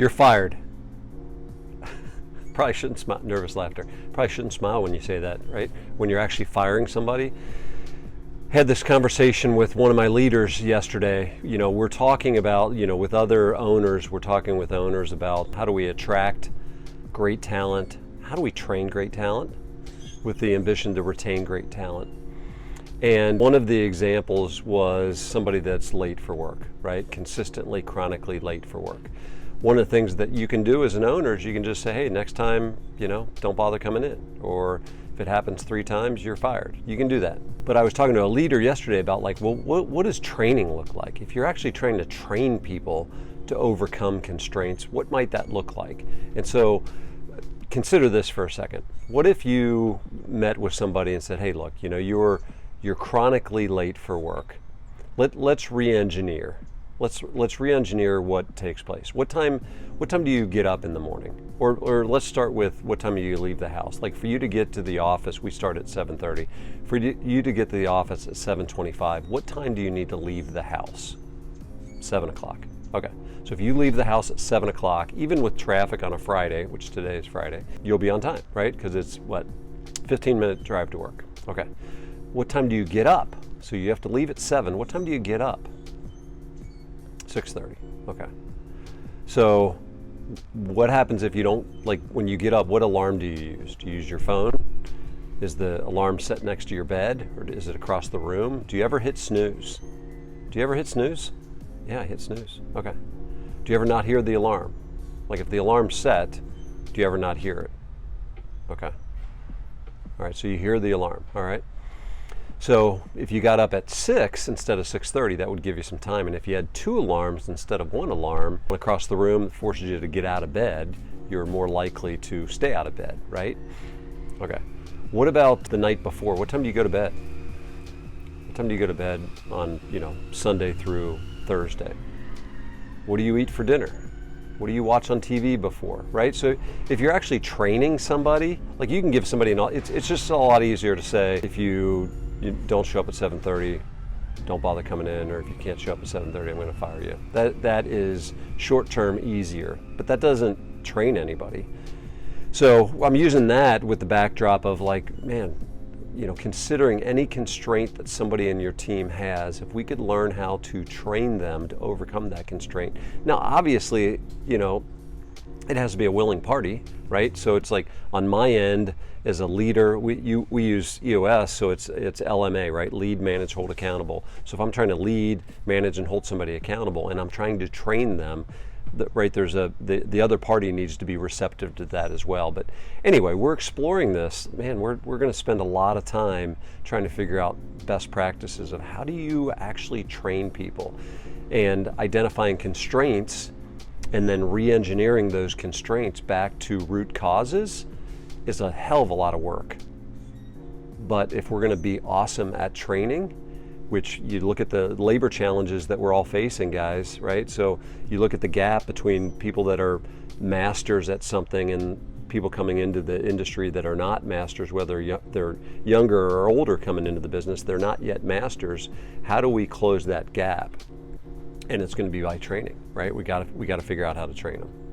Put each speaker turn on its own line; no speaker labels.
You're fired. Probably shouldn't smile, nervous laughter. Probably shouldn't smile when you say that, right? When you're actually firing somebody. Had this conversation with one of my leaders yesterday. We're talking about, with other owners, we're talking with owners about how do we attract great talent? How do we train great talent with the ambition to retain great talent? And one of the examples was somebody that's late for work, right? Consistently, chronically late for work. One of the things that you can do as an owner is you can just say, hey, next time, don't bother coming in. Or if it happens 3 times, you're fired. You can do that. But I was talking to a leader yesterday about what does training look like? If you're actually trying to train people to overcome constraints, what might that look like? And so consider this for a second. What if you met with somebody and said, hey, look, you're chronically late for work. Let's re-engineer. Let's re-engineer what takes place. What time do you get up in the morning? Or let's start with what time do you leave the house? Like for you to get to the office, we start at 7:30. For you to get to the office at 7:25, what time do you need to leave the house? 7 o'clock. Okay. So if you leave the house at 7 o'clock, even with traffic on a Friday, which today is Friday, you'll be on time, right? Because it's 15-minute drive to work. Okay. What time do you get up? So you have to leave at 7. What time do you get up? 6:30. Okay. So what happens if you don't, when you get up, what alarm do you use? Do you use your phone? Is the alarm set next to your bed, or is it across the room? Do you ever hit snooze? Do you ever hit snooze? Yeah, I hit snooze. Okay. Do you ever not hear the alarm? Like if the alarm's set, do you ever not hear it? Okay. All right, so you hear the alarm, all right? So if you got up at 6 instead of 6:30, that would give you some time. And if you had 2 alarms instead of 1 alarm across the room that forces you to get out of bed, you're more likely to stay out of bed, right? Okay. What about the night before? What time do you go to bed? What time do you go to bed on, Sunday through Thursday? What do you eat for dinner? What do you watch on TV before, right? So if you're actually training somebody, you can give somebody it's just a lot easier to say if you don't show up at 7:30, don't bother coming in, or if you can't show up at 7:30, I'm going to fire you. That is short-term easier, but that doesn't train anybody. So I'm using that with the backdrop of considering any constraint that somebody in your team has, if we could learn how to train them to overcome that constraint. Now, obviously, it has to be a willing party, right? So it's on my end as a leader, we use EOS, so it's LMA, right? Lead, manage, hold accountable. So if I'm trying to lead, manage, and hold somebody accountable, and I'm trying to train them, right, the other party needs to be receptive to that as well. But anyway, we're exploring this. Man, we're going to spend a lot of time trying to figure out best practices of how do you actually train people, and identifying constraints and then re-engineering those constraints back to root causes is a hell of a lot of work. But if we're going to be awesome at training, which you look at the labor challenges that we're all facing, guys, right? So you look at the gap between people that are masters at something and people coming into the industry that are not masters, whether they're younger or older coming into the business, they're not yet masters. How do we close that gap? And it's going to be by training, right? We got to figure out how to train them.